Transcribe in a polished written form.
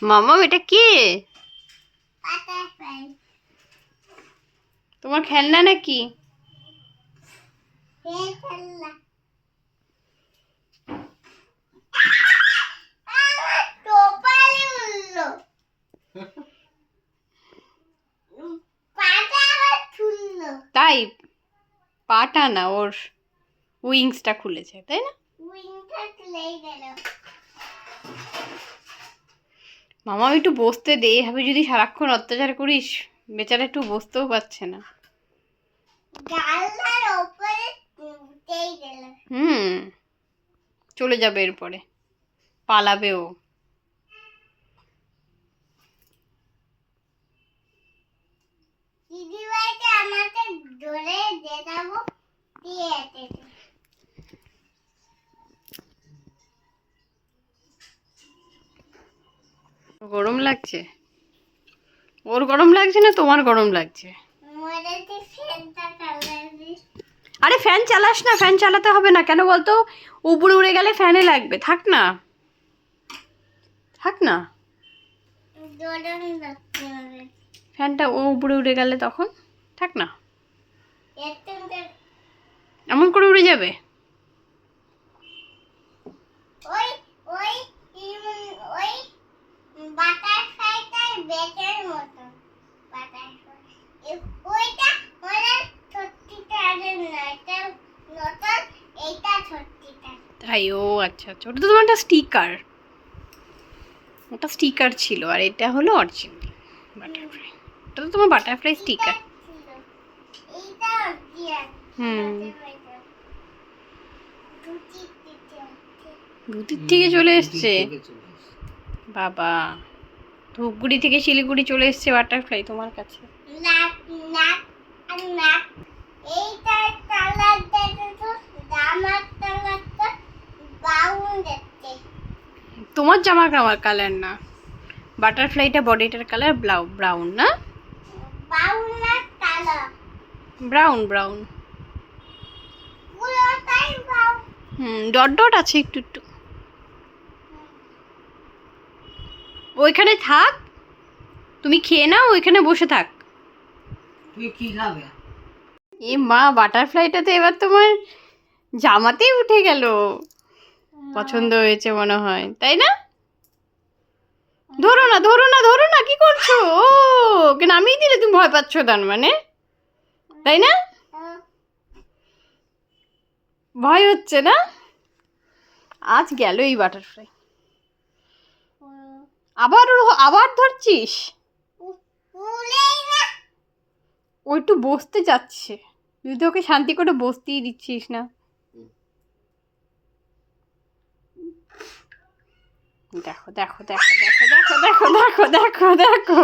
মামা এটা কে? তোমার খেলনা নাকি? তাই পাটা না, ওর উইংসটা খুলেছে, তাই না? মামা একটু বসতে দে, এভাবে যদি সারাক্ষণ অত্যাচার করিস বেচারা একটু বসতেও পারছে না। চলে যাবে, এরপরে পালাবে ও। গরম লাগছে? ওর গরম লাগছে না তোমার গরম লাগছে? আরে ফ্যান চালাস না, ফ্যান চালাতে হবে না কেন বলতো? উপরে উড়ে গেলে ফ্যানে লাগবে, থাক না থাক না। ফ্যানটা ও উপরে উড়ে গেলে তখন থাক না, এমন করে উড়ে যাবে। তাই, ও আচ্ছা আচ্ছা, ওটা তো তোমার একটা স্টিকার, ওটা স্টিকার ছিল, আর এটা হলো অরিজিনাল বাটারফ্লাই। ওটা তো তোমার বাটারফ্লাই স্টিকার। ধুতির থেকে চলে এসছে বাবা, ধূপগুড়ি থেকে শিলিগুড়ি চলে এসছে বাটারফ্লাই তোমার কাছে। তোমার জামার কালার না, বাটারফ্লাইটা বডিটার কালার ব্রাউন না? Brown brown. ডট ডট আছে একটু একটু। ওইখানে থাক, তুমি খেয়ে নাও, ওইখানে বসে থাক। তুই কি খাবে? এ মা, বাটারফ্লাইটা তো এবার তোমার জামাতেই উঠে গেল। পছন্দ হয়েছে মনে হয়, তাই না? ধরো না ধরো না ধরো না, কি করছো? ও ওকে নামিয়ে দিলে তুমি ভয় পাচ্ছ তার মানে, তাই না? ভয় হচ্ছে না? আজ গেল এই বাটারফ্লাই। আবার আবার ধরছিস? ও একটু বসতে যাচ্ছে, তুই তো ওকে শান্তি করে বসতেই দিচ্ছিস না। দেখো দেখো দেখো দেখো দেখো দেখো দেখো দেখো দেখো।